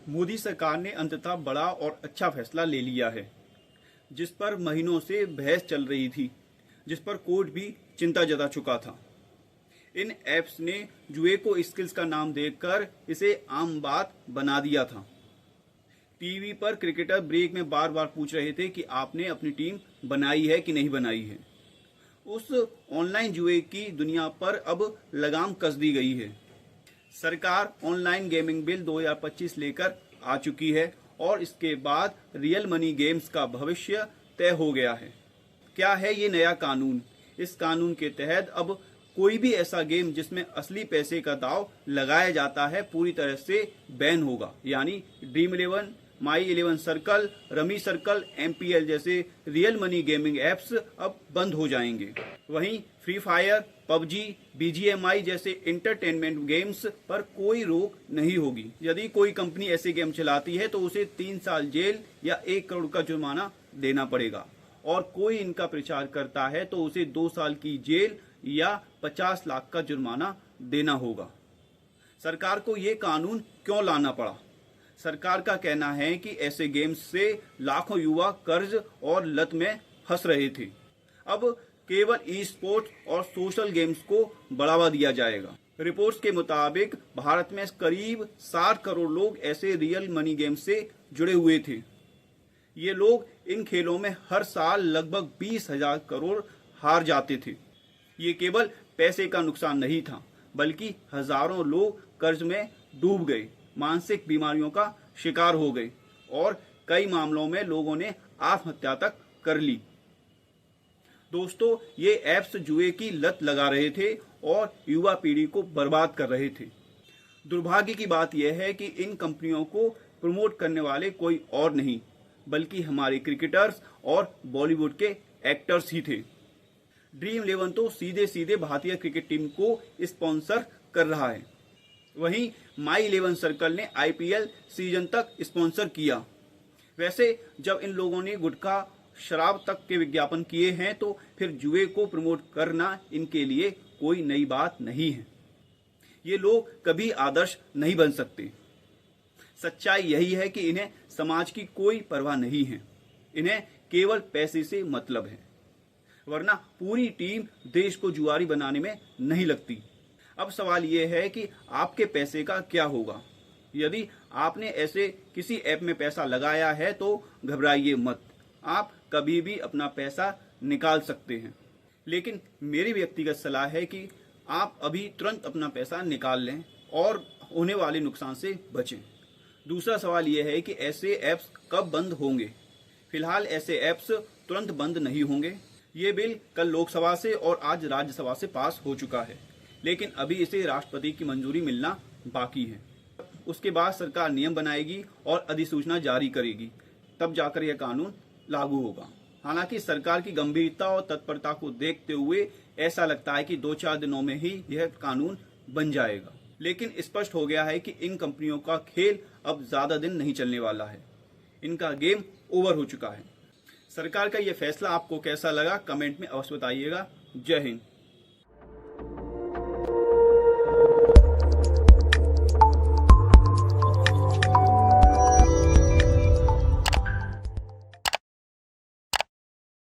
मोदी सरकार ने अंततः बड़ा और अच्छा फैसला ले लिया है, जिस पर महीनों से बहस चल रही थी, जिस पर कोर्ट भी चिंता जता चुका था। इन ऐप्स ने जुए को स्किल्स का नाम देकर इसे आम बात बना दिया था। टीवी पर क्रिकेटर ब्रेक में बार बार पूछ रहे थे कि आपने अपनी टीम बनाई है कि नहीं बनाई है। उस ऑनलाइन जुए की दुनिया पर अब लगाम कस दी गई है। सरकार ऑनलाइन गेमिंग बिल 2025 लेकर आ चुकी है और इसके बाद रियल मनी गेम्स का भविष्य तय हो गया है। क्या है ये नया कानून? इस कानून के तहत अब कोई भी ऐसा गेम जिसमें असली पैसे का दांव लगाया जाता है पूरी तरह से बैन होगा। यानी ड्रीम 11, माई 11 सर्कल, रमी सर्कल, MPL जैसे रियल मनी गेमिंग एप्स अब बंद हो जाएंगे। वहीं फ्री फायर, PUBG, BGMI जैसे इंटरटेनमेंट गेम्स पर कोई रोक नहीं होगी। यदि कोई कंपनी ऐसे गेम चलाती है तो उसे 3 साल जेल या 1 करोड़ का जुर्माना देना पड़ेगा, और कोई इनका प्रचार करता है तो उसे 2 साल की जेल या 50 लाख का जुर्माना देना होगा। सरकार को ये कानून क्यों लाना पड़ा? सरकार का कहना है कि ऐसे गेम्स से लाखों युवा कर्ज और लत में फंस रहे थे। अब केवल ई स्पोर्ट्स और सोशल गेम्स को बढ़ावा दिया जाएगा। रिपोर्ट्स के मुताबिक भारत में करीब 60 करोड़ लोग ऐसे रियल मनी गेम्स से जुड़े हुए थे। ये लोग इन खेलों में हर साल लगभग 20,000 करोड़ हार जाते थे। ये केवल पैसे का नुकसान नहीं था, बल्कि हजारों लोग कर्ज में डूब गए, मानसिक बीमारियों का शिकार हो गए और कई मामलों में लोगों ने आत्महत्या तक कर ली। दोस्तों, ये ऐप्स जुए की लत लगा रहे थे और युवा पीढ़ी को बर्बाद कर रहे थे। दुर्भाग्य की बात यह है कि इन कंपनियों को प्रमोट करने वाले कोई और नहीं, बल्कि हमारे क्रिकेटर्स और बॉलीवुड के एक्टर्स ही थे। ड्रीम 11 तो सीधे सीधे भारतीय क्रिकेट टीम को स्पॉन्सर कर रहा है। वहीं माई 11 सर्कल ने IPL सीजन तक स्पॉन्सर किया। वैसे जब इन लोगों ने गुटखा, शराब तक के विज्ञापन किए हैं तो फिर जुए को प्रमोट करना इनके लिए कोई नई बात नहीं है। ये लोग कभी आदर्श नहीं बन सकते। सच्चाई यही है कि इन्हें समाज की कोई परवाह नहीं है। इन्हें केवल पैसे से मतलब है, वरना पूरी टीम देश को जुआरी बनाने में नहीं लगती। अब सवाल यह है कि आपके पैसे का क्या होगा? यदि आपने ऐसे किसी ऐप में पैसा लगाया है तो घबराइए मत, आप कभी भी अपना पैसा निकाल सकते हैं। लेकिन मेरी व्यक्तिगत सलाह है कि आप अभी तुरंत अपना पैसा निकाल लें और होने वाले नुकसान से बचें। दूसरा सवाल यह है कि ऐसे ऐप्स कब बंद होंगे? फिलहाल ऐसे ऐप्स तुरंत बंद नहीं होंगे। ये बिल कल लोकसभा से और आज राज्यसभा से पास हो चुका है, लेकिन अभी इसे राष्ट्रपति की मंजूरी मिलना बाकी है। उसके बाद सरकार नियम बनाएगी और अधिसूचना जारी करेगी, तब जाकर यह कानून लागू होगा। हालांकि सरकार की गंभीरता और तत्परता को देखते हुए ऐसा लगता है कि 2-4 दिनों में ही यह कानून बन जाएगा। लेकिन स्पष्ट हो गया है कि इन कंपनियों का खेल अब ज्यादा दिन नहीं चलने वाला है। इनका गेम ओवर हो चुका है। सरकार का यह फैसला आपको कैसा लगा, कमेंट में अवश्य बताइएगा। जय हिंद।